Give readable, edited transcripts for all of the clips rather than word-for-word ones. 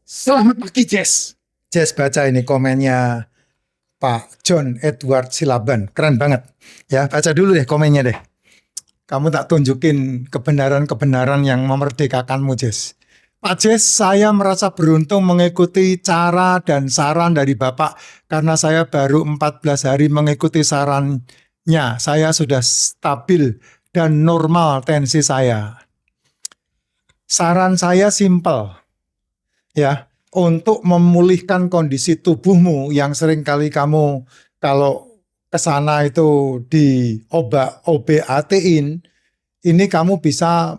Selamat pagi, Jess. Jess baca ini komennya Pak John Edward Silaban. Keren banget. Ya, baca dulu deh komennya deh. Kamu tak tunjukin kebenaran-kebenaran yang memerdekakanmu, Jess. Pak Jess, saya merasa beruntung mengikuti cara dan saran dari Bapak karena saya baru 14 hari mengikuti sarannya. Saya sudah stabil dan normal tensi saya. Saran saya simpel, ya, untuk memulihkan kondisi tubuhmu yang sering kali kamu kalau kesana itu obatin, ini kamu bisa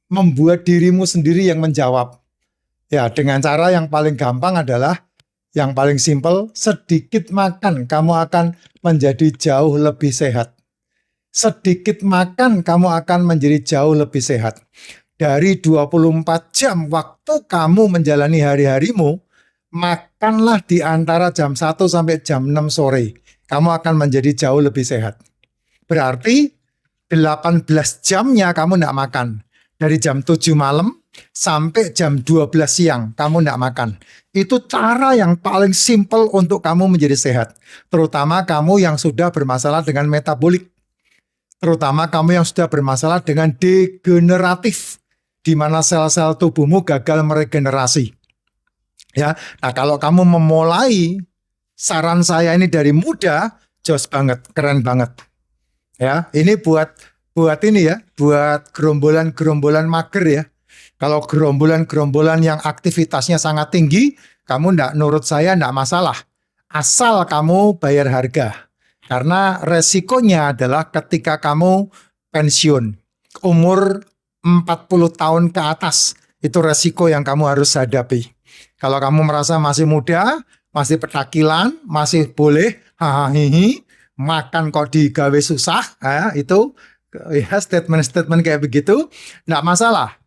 membuat dirimu sendiri yang menjawab. Ya, dengan cara yang paling gampang adalah yang paling simpel, sedikit makan kamu akan menjadi jauh lebih sehat. Sedikit makan kamu akan menjadi jauh lebih sehat. Dari 24 jam waktu kamu menjalani hari-harimu, makanlah di antara jam 1 sampai jam 6 sore. Kamu akan menjadi jauh lebih sehat. Berarti 18 jamnya kamu tidak makan. Dari jam 7 malam sampai jam 12 siang kamu tidak makan. Itu cara yang paling simpel untuk kamu menjadi sehat. Terutama kamu yang sudah bermasalah dengan metabolik. Terutama kamu yang sudah bermasalah dengan degeneratif, di mana sel-sel tubuhmu gagal meregenerasi. Ya, nah kalau kamu memulai saran saya ini dari muda, jos banget, keren banget. Ya, ini buat ini ya, buat gerombolan-gerombolan mager ya. Kalau gerombolan-gerombolan yang aktivitasnya sangat tinggi, kamu ndak nurut saya ndak masalah. Asal kamu bayar harga. Karena resikonya adalah ketika kamu pensiun, umur 40 tahun ke atas, itu resiko yang kamu harus hadapi. Kalau kamu merasa masih muda, masih petakilan, masih boleh hahaha, makan kok digawe susah, itu ya statement-statement kayak begitu, enggak masalah.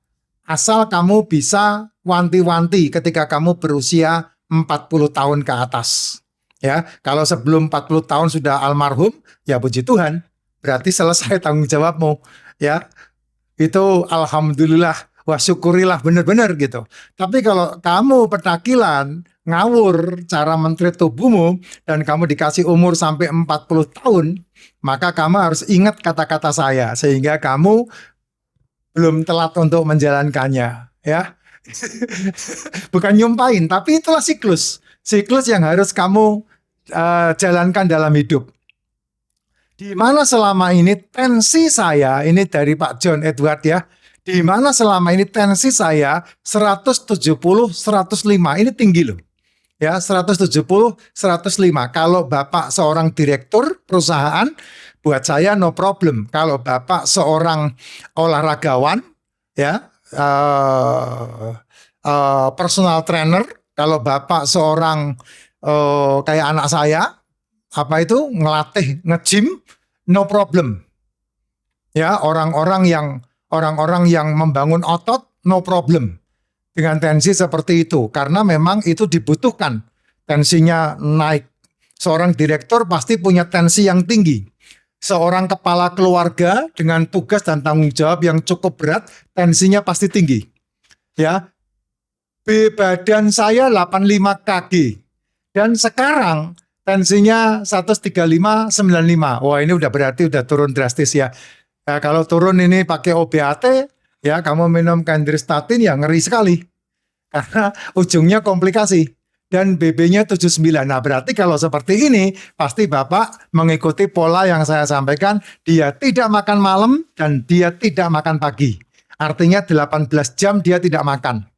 Asal kamu bisa wanti-wanti ketika kamu berusia 40 tahun ke atas. Ya, kalau sebelum 40 tahun sudah almarhum, ya puji Tuhan, berarti selesai tanggung jawabmu. Ya, itu alhamdulillah, wah syukurilah benar-benar gitu. Tapi kalau kamu petakilan, ngawur cara mentreat tubuhmu, dan kamu dikasih umur sampai 40 tahun, maka kamu harus ingat kata-kata saya, sehingga kamu belum telat untuk menjalankannya. Ya, bukan nyumpain, tapi itulah siklus yang harus kamu jalankan dalam hidup. Di mana selama ini tensi saya, ini dari Pak John Edward ya, di mana selama ini tensi saya 170, 105, ini tinggi loh. Ya, 170, 105. Kalau Bapak seorang direktur perusahaan, buat saya no problem. Kalau Bapak seorang olahragawan, ya, personal trainer, kalau Bapak seorang kayak anak saya, apa itu, ngelatih, nge-gym, no problem. Ya, orang-orang yang membangun otot, no problem dengan tensi seperti itu, karena memang itu dibutuhkan. Tensinya naik. Seorang direktur pasti punya tensi yang tinggi. Seorang kepala keluarga dengan tugas dan tanggung jawab yang cukup berat, tensinya pasti tinggi. Ya, badan saya 85 kg. Dan sekarang tensinya 135/95. Wah, ini udah berarti udah turun drastis ya. Nah, kalau turun ini pakai OBAT, ya kamu minum Kandirstatin ya ngeri sekali. Karena ujungnya komplikasi. Dan BB-nya 79. Nah, berarti kalau seperti ini, pasti Bapak mengikuti pola yang saya sampaikan. Dia tidak makan malam dan dia tidak makan pagi. Artinya 18 jam dia tidak makan.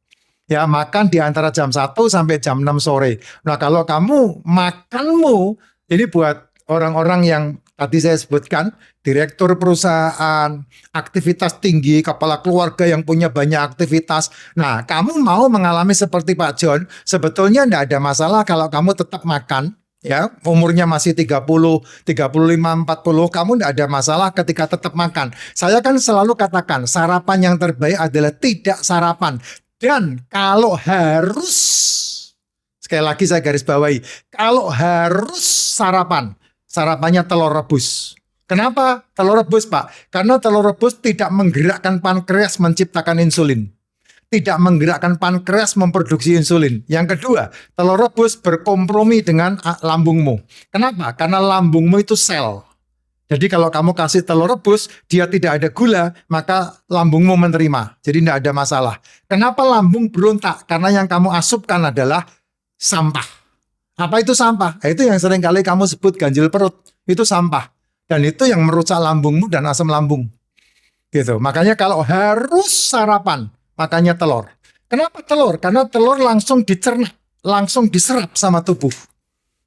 Ya, makan di antara jam 1 sampai jam 6 sore. Nah, kalau kamu makanmu, ini buat orang-orang yang tadi saya sebutkan, direktur perusahaan, aktivitas tinggi, kepala keluarga yang punya banyak aktivitas. Nah, kamu mau mengalami seperti Pak John, sebetulnya tidak ada masalah kalau kamu tetap makan. Ya, umurnya masih 30, 35, 40, kamu tidak ada masalah ketika tetap makan. Saya kan selalu katakan, sarapan yang terbaik adalah tidak sarapan. Dan kalau harus, sekali lagi saya garis bawahi, kalau harus sarapannya telur rebus. Kenapa telur rebus, Pak? Karena telur rebus tidak menggerakkan pankreas menciptakan insulin. tidak menggerakkan pankreas memproduksi insulin. Yang kedua, telur rebus berkompromi dengan lambungmu. Kenapa? Karena lambungmu itu sel. Jadi kalau kamu kasih telur rebus, dia tidak ada gula, maka lambungmu menerima. Jadi tidak ada masalah. Kenapa lambung berontak? Karena yang kamu asupkan adalah sampah. Apa itu sampah? Itu yang sering kali kamu sebut ganjil perut. Itu sampah. Dan itu yang merusak lambungmu dan asam lambung. Gitu. Makanya kalau harus sarapan, makanya telur. Kenapa telur? Karena telur langsung dicerna, langsung diserap sama tubuh.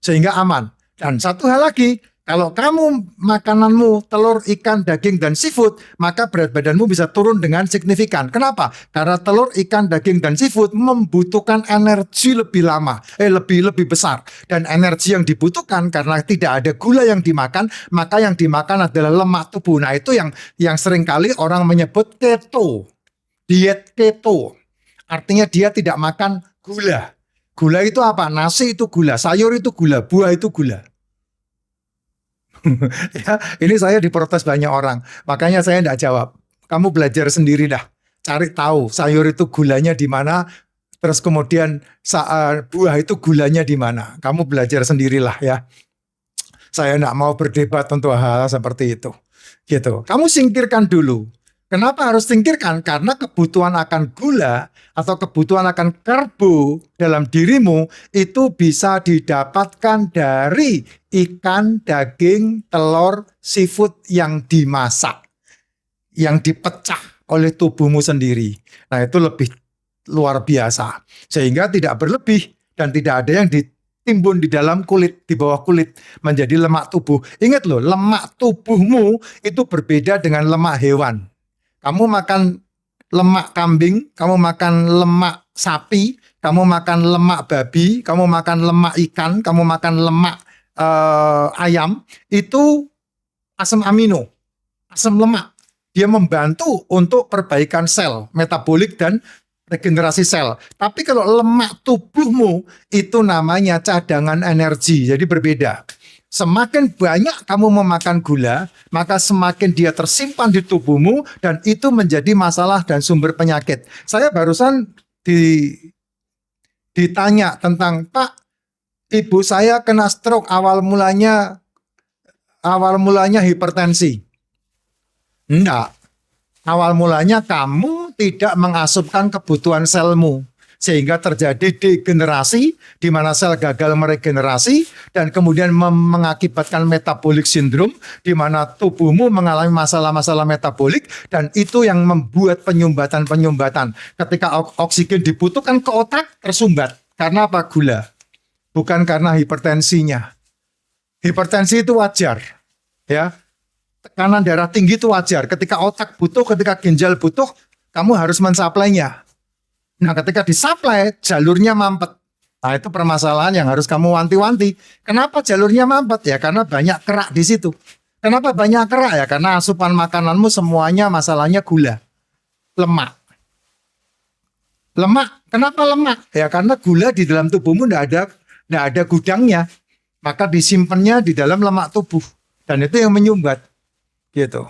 Sehingga aman. Dan satu hal lagi, kalau kamu makananmu telur, ikan, daging, dan seafood, maka berat badanmu bisa turun dengan signifikan. Kenapa? Karena telur, ikan, daging, dan seafood membutuhkan energi lebih lama, lebih besar. Dan energi yang dibutuhkan karena tidak ada gula yang dimakan, maka yang dimakan adalah lemak tubuh. Nah itu yang seringkali orang menyebut keto, diet keto. Artinya dia tidak makan gula. Gula itu apa? Nasi itu gula, sayur itu gula, buah itu gula. Ya, ini saya diprotes banyak orang, makanya saya tidak jawab. Kamu belajar sendiri dah, cari tahu sayur itu gulanya di mana, terus kemudian buah itu gulanya di mana. Kamu belajar sendirilah ya. Saya tidak mau berdebat untuk hal seperti itu. Gitu. Kamu singkirkan dulu. Kenapa harus singkirkan? Karena kebutuhan akan gula atau kebutuhan akan karbo dalam dirimu itu bisa didapatkan dari ikan, daging, telur, seafood yang dimasak, yang dipecah oleh tubuhmu sendiri. Nah itu lebih luar biasa. Sehingga tidak berlebih dan tidak ada yang ditimbun di dalam kulit, di bawah kulit menjadi lemak tubuh. Ingat loh, lemak tubuhmu itu berbeda dengan lemak hewan. Kamu makan lemak kambing, kamu makan lemak sapi, kamu makan lemak babi, kamu makan lemak ikan, kamu makan lemak ayam, itu asam amino, asam lemak. Dia membantu untuk perbaikan sel, metabolik dan regenerasi sel. Tapi kalau lemak tubuhmu itu namanya cadangan energi, jadi berbeda. Semakin banyak kamu memakan gula, maka semakin dia tersimpan di tubuhmu dan itu menjadi masalah dan sumber penyakit. Saya barusan ditanya tentang, Pak, ibu saya kena stroke awal mulanya hipertensi. Enggak. Awal mulanya kamu tidak mengasupkan kebutuhan selmu. Sehingga terjadi degenerasi, di mana sel gagal meregenerasi, dan kemudian mengakibatkan metabolic syndrome, di mana tubuhmu mengalami masalah-masalah metabolik, dan itu yang membuat penyumbatan-penyumbatan. Ketika oksigen dibutuhkan ke otak, tersumbat. Karena apa? Gula. Bukan karena hipertensinya. Hipertensi itu wajar. Ya, tekanan darah tinggi itu wajar. Ketika otak butuh, ketika ginjal butuh, kamu harus mensuplainya. Nah, ketika disuplai, jalurnya mampet. Nah, itu permasalahan yang harus kamu wanti-wanti. Kenapa jalurnya mampet? Ya, karena banyak kerak di situ. Kenapa banyak kerak? Ya, karena asupan makananmu semuanya masalahnya gula. Lemak. Lemak. Kenapa lemak? Ya, karena gula di dalam tubuhmu tidak ada gudangnya. Maka disimpannya di dalam lemak tubuh. Dan itu yang menyumbat. Gitu.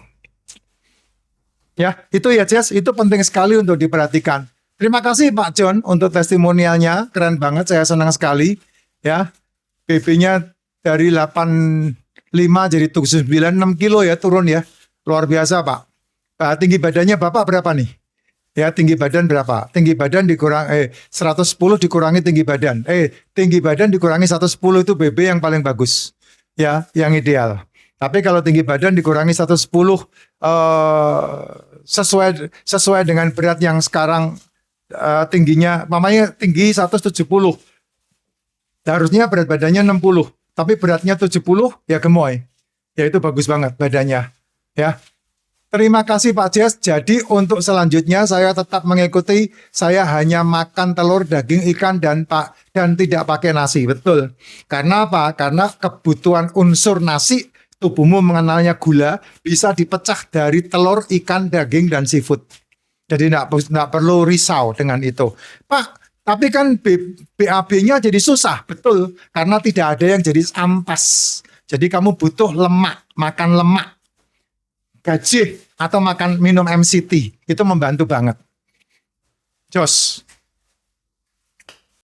Ya, itu ya, Jess. Itu penting sekali untuk diperhatikan. Terima kasih Pak John untuk testimonialnya, keren banget, saya senang sekali. Ya, BB-nya dari 85 jadi 96 kilo ya, turun ya, luar biasa Pak. Tinggi badannya Bapak berapa nih? Ya, tinggi badan berapa? Tinggi badan 110 dikurangi tinggi badan. Tinggi badan dikurangi 110 itu BB yang paling bagus. Ya, yang ideal. Tapi kalau tinggi badan dikurangi 110 sesuai dengan berat yang sekarang tingginya, mamanya tinggi 170. Harusnya berat badannya 60, tapi beratnya 70, ya gemoy. Ya itu bagus banget badannya. Ya. Terima kasih Pak Jess. Jadi untuk selanjutnya saya tetap mengikuti, saya hanya makan telur, daging, ikan dan tidak pakai nasi. Betul. Karena apa? Karena kebutuhan unsur nasi, tubuhmu mengenalnya gula, bisa dipecah dari telur, ikan, daging dan seafood. Jadi tidak perlu risau dengan itu. Pak, tapi kan BAB-nya jadi susah. Betul, karena tidak ada yang jadi ampas. Jadi kamu butuh lemak, makan lemak. Gaji atau minum MCT. Itu membantu banget. Jos.